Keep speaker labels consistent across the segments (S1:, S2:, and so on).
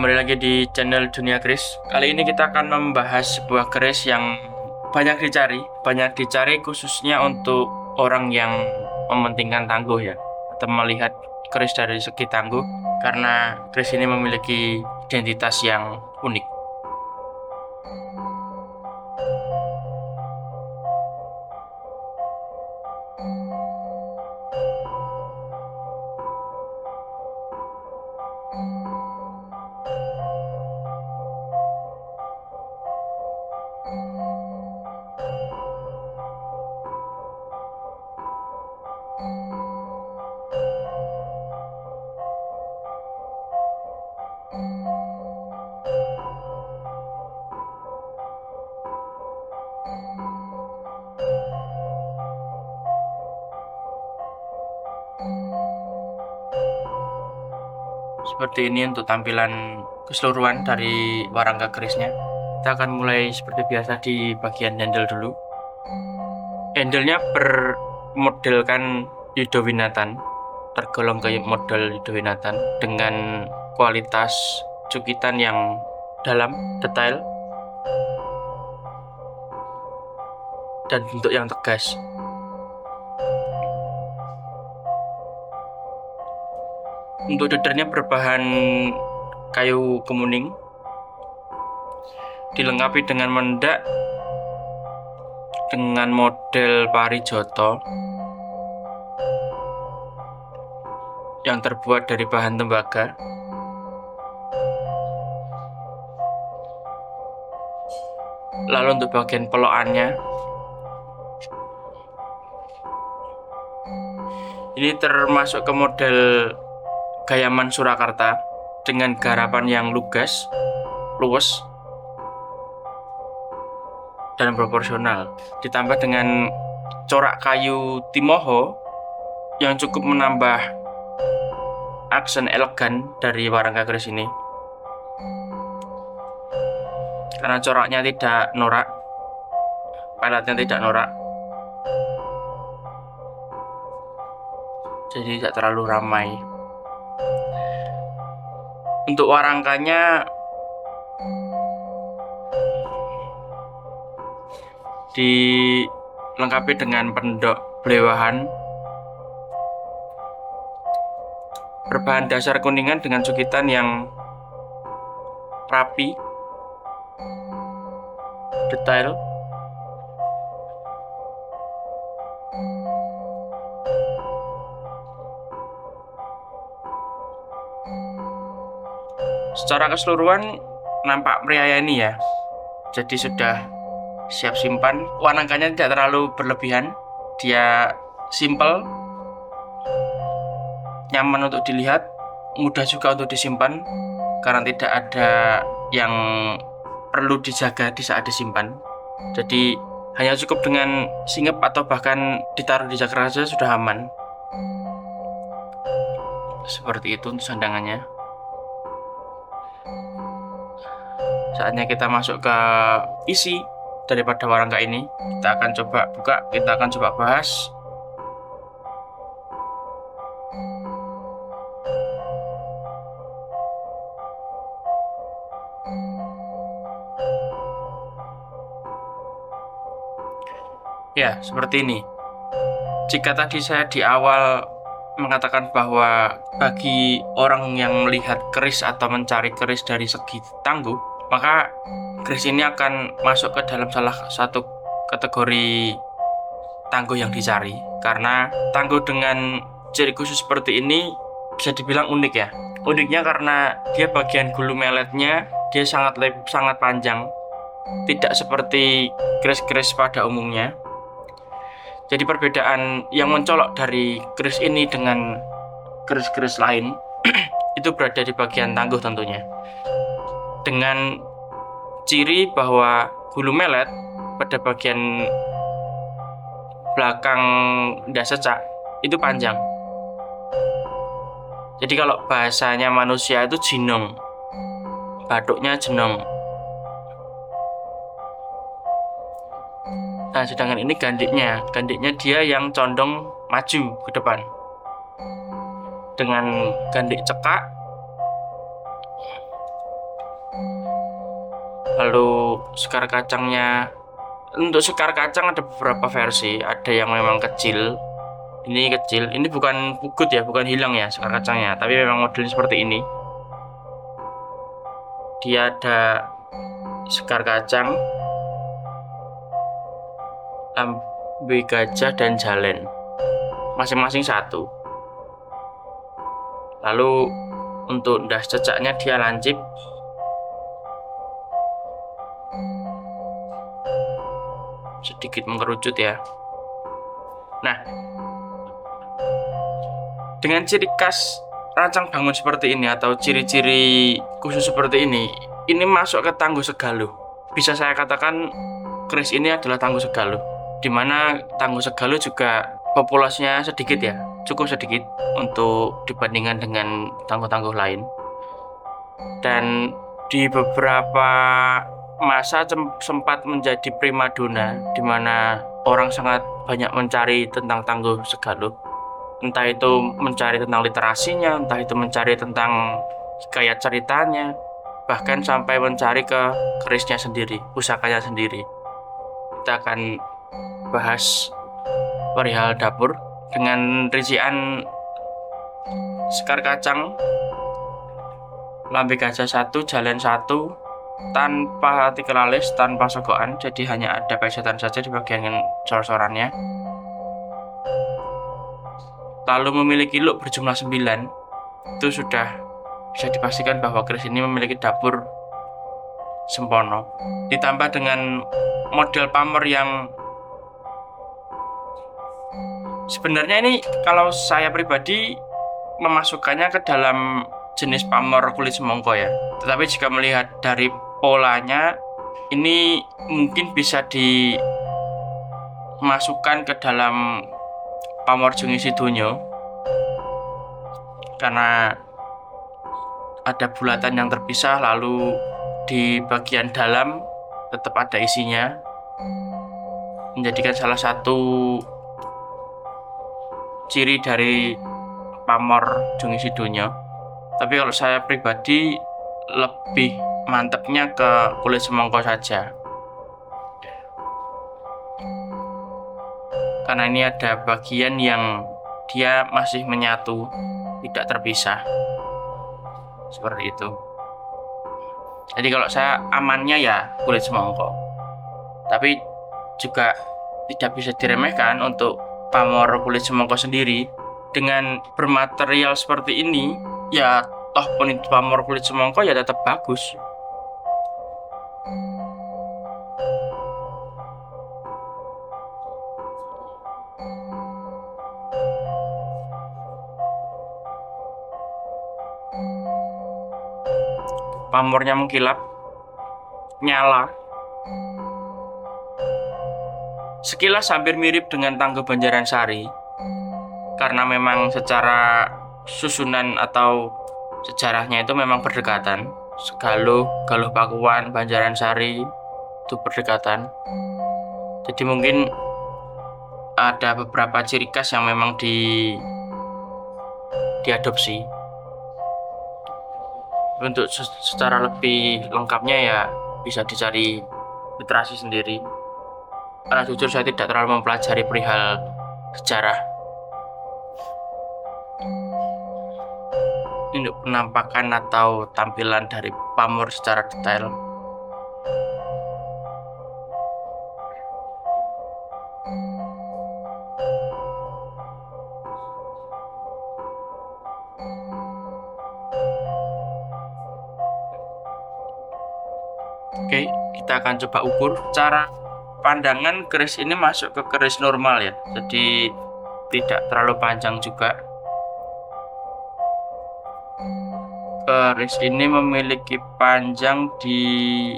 S1: kembali lagi di channel Dunia Keris. Kali ini kita akan membahas sebuah keris yang banyak dicari khususnya untuk orang yang mementingkan tangguh ya, atau melihat keris dari segi tangguh, karena keris ini memiliki identitas yang unik. Seperti ini untuk tampilan keseluruhan dari warangka kerisnya. Kita akan mulai seperti biasa di bagian handle dulu. Handle-nya bermodelkan Yudhowinatan, tergolong ke model Yudhowinatan dengan kualitas cukitan yang dalam, detail, dan bentuk yang tegas. Untuk dadarnya berbahan kayu kemuning, dilengkapi dengan mendak dengan model parijoto yang terbuat dari bahan tembaga. Lalu untuk bagian pelokannya, ini termasuk ke model Gayaman Surakarta dengan garapan yang luas dan proporsional, ditambah dengan corak kayu timoho yang cukup menambah aksen elegan dari warangka keris ini, karena coraknya tidak norak, peletnya tidak norak, jadi tidak terlalu ramai. Untuk warangkanya dilengkapi dengan pendok blewahan berbahan dasar kuningan dengan cukitan yang rapi, detail. Secara keseluruhan nampak meriayani ya, jadi sudah siap simpan. Warangkanya tidak terlalu berlebihan, dia simple, nyaman untuk dilihat, mudah juga untuk disimpan karena tidak ada yang perlu dijaga di saat disimpan. Jadi hanya cukup dengan singep atau bahkan ditaruh di cakra saja sudah aman. Seperti itu untuk sandangannya. Saatnya kita masuk ke isi daripada warangka ini. Kita akan coba buka, kita akan coba bahas. Ya, seperti ini. Jika tadi saya di awal mengatakan bahwa bagi orang yang melihat keris atau mencari keris dari segi tangguh, maka keris ini akan masuk ke dalam salah satu kategori tangguh yang dicari, karena tangguh dengan ciri khusus seperti ini bisa dibilang unik ya. Uniknya karena dia bagian gulu meletnya dia sangat panjang, tidak seperti keris-keris pada umumnya. Jadi perbedaan yang mencolok dari keris ini dengan keris-keris lain itu berada di bagian tangguh tentunya, dengan ciri bahwa gulu melet pada bagian belakang dasecak itu panjang. Jadi kalau bahasanya manusia itu jinong, batuknya jenong. Nah, sedangkan ini gandiknya dia yang condong maju ke depan dengan gandik cekak Lalu sekar kacangnya, untuk sekar kacang ada beberapa versi, ada yang memang kecil. Ini kecil, ini bukan pugut ya, bukan hilang ya sekar kacangnya, tapi memang modelnya seperti ini. Dia ada sekar kacang, lambe gajah, dan jalen. Masing-masing satu. Lalu untuk das cecaknya dia lancip. Sedikit mengerucut ya. Nah, dengan ciri khas rancang bangun seperti ini atau ciri-ciri khusus seperti ini masuk ke Tangguh Segaluh. Bisa saya katakan keris ini adalah Tangguh Segaluh, di mana Tangguh Segaluh juga populasinya sedikit ya, cukup sedikit untuk dibandingkan dengan tangguh-tangguh lain. Dan di beberapa masa sempat menjadi primadona, di mana orang sangat banyak mencari tentang Tangguh Segaluh. Entah itu mencari tentang literasinya, entah itu mencari tentang hikayat ceritanya, bahkan sampai mencari ke kerisnya sendiri, pusakanya sendiri. Kita akan bahas perihal dapur dengan rincian sekar kacang, lambe gajah 1, jalen 1, tanpa artikel alis, tanpa sogokan, jadi hanya ada pesetan saja di bagian cor-corannya. Lalu memiliki look berjumlah 9, itu sudah bisa dipastikan bahwa keris ini memiliki dapur sempurna. Ditambah dengan model pamor yang sebenarnya ini kalau saya pribadi memasukkannya ke dalam jenis pamor kulit semongko ya. Tetapi jika melihat dari polanya, ini mungkin bisa dimasukkan ke dalam pamor Jungi Sidonyo, karena ada bulatan yang terpisah, lalu di bagian dalam tetap ada isinya, menjadikan salah satu ciri dari pamor Jungi Sidonyo. Tapi kalau saya pribadi lebih mantepnya ke kulit semongko saja, karena ini ada bagian yang dia masih menyatu, tidak terpisah, seperti itu. Jadi kalau saya amannya ya kulit semongko, tapi juga tidak bisa diremehkan untuk pamor kulit semongko sendiri. Dengan bermaterial seperti ini, ya toh pun itu pamor kulit semongko ya tetap bagus. Pamornya mengkilap, nyala. Sekilas hampir mirip dengan Tangguh Banjaransari, karena memang secara susunan atau sejarahnya itu memang berdekatan. Segaluh, Galuh Pakuan, Banjaransari itu berdekatan. Jadi mungkin ada beberapa ciri khas yang memang diadopsi. Untuk secara lebih lengkapnya ya bisa dicari literasi sendiri, karena jujur saya tidak terlalu mempelajari perihal sejarah. Ini untuk penampakan atau tampilan dari pamor secara detail. Oke, kita akan coba ukur. Cara pandangan keris ini masuk ke keris normal ya, jadi tidak terlalu panjang juga. Keris ini memiliki panjang di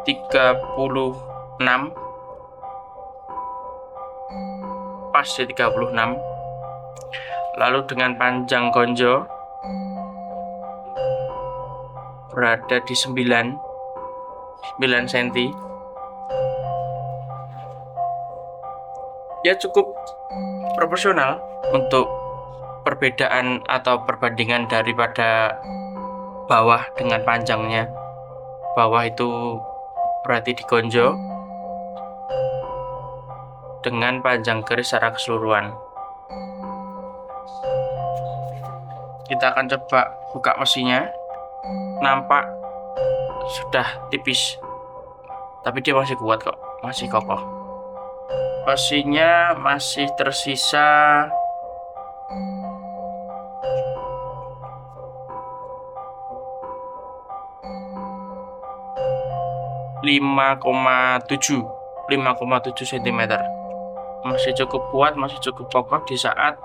S1: 36, pas di 36. Lalu dengan panjang gonjo berada di 9 cm. Ya cukup proporsional untuk perbedaan atau perbandingan daripada bawah dengan panjangnya. Bawah itu berarti digonjol dengan panjang keris secara keseluruhan. Kita akan coba buka mesinnya. Nampak sudah tipis, tapi dia masih kuat kok, masih kokoh. Mesinnya masih tersisa 5,7 cm. Masih cukup kuat, masih cukup kokoh di saat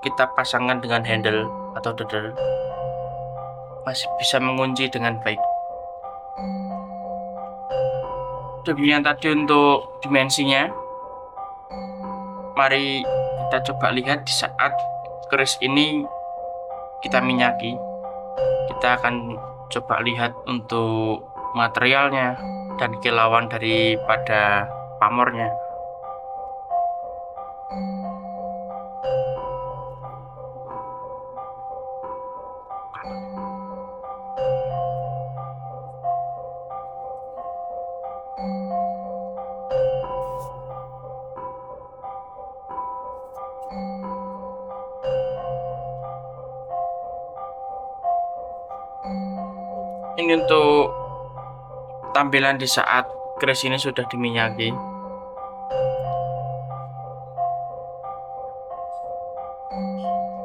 S1: kita pasangkan dengan handle atau dodol. Masih bisa mengunci dengan baik. Demikian tadi untuk dimensinya. Mari kita coba lihat di saat keris ini kita minyaki. Kita akan coba lihat untuk materialnya dan kilauan daripada pamornya. Ini untuk tampilan di saat keris ini sudah diminyaki.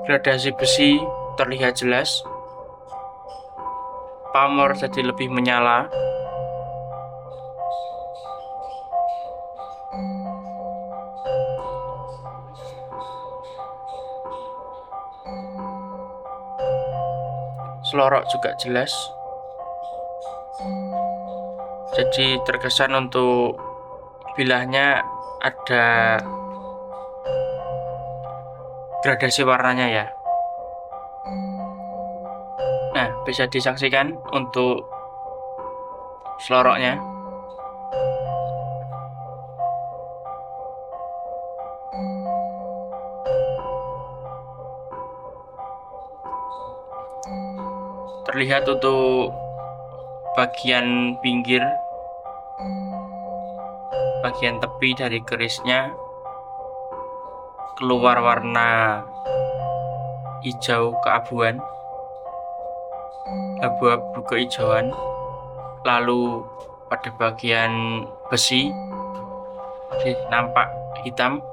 S1: Gradasi besi terlihat jelas. Pamor jadi lebih menyala. Selorok juga jelas. Jadi terkesan untuk bilahnya ada gradasi warnanya ya. Nah, bisa disaksikan untuk seloroknya. Terlihat untuk bagian pinggir, bagian tepi dari kerisnya keluar warna hijau keabuan, abu-abu kehijauan. Lalu pada bagian besi masih nampak hitam.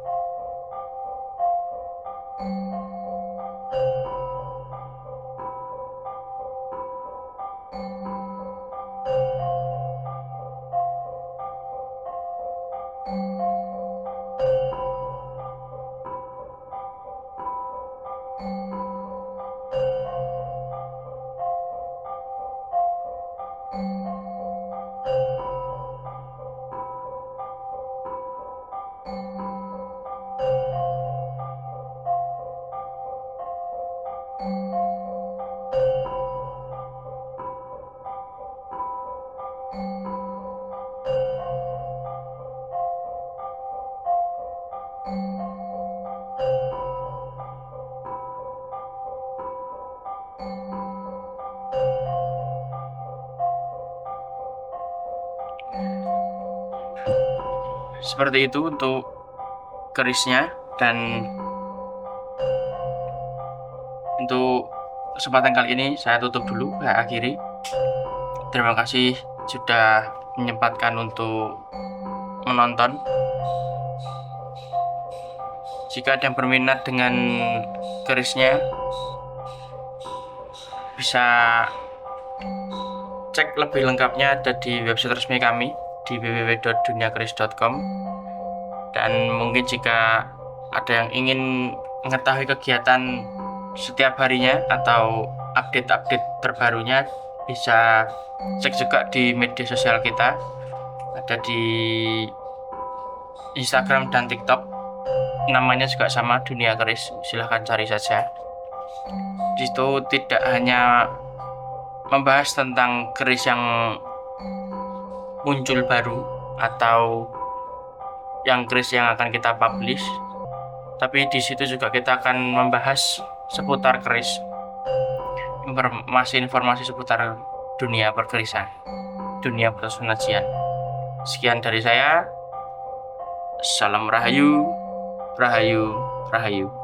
S1: Seperti itu untuk kerisnya, dan untuk kesempatan kali ini saya tutup dulu, saya akhiri. Terima kasih sudah menyempatkan untuk menonton. Jika ada yang berminat dengan kerisnya, bisa cek lebih lengkapnya ada di website resmi kami di www.duniakeris.com. Dan mungkin jika ada yang ingin mengetahui kegiatan setiap harinya atau update-update terbarunya, bisa cek juga di media sosial kita. Ada di Instagram dan TikTok, namanya juga sama, Dunia Keris. Silahkan cari saja. Di situ tidak hanya membahas tentang keris yang muncul baru atau yang keris yang akan kita publish, tapi di situ juga kita akan membahas seputar keris, informasi seputar dunia perkerisan, dunia persunajian. Sekian dari saya. Salam Rahayu, Rahayu, Rahayu.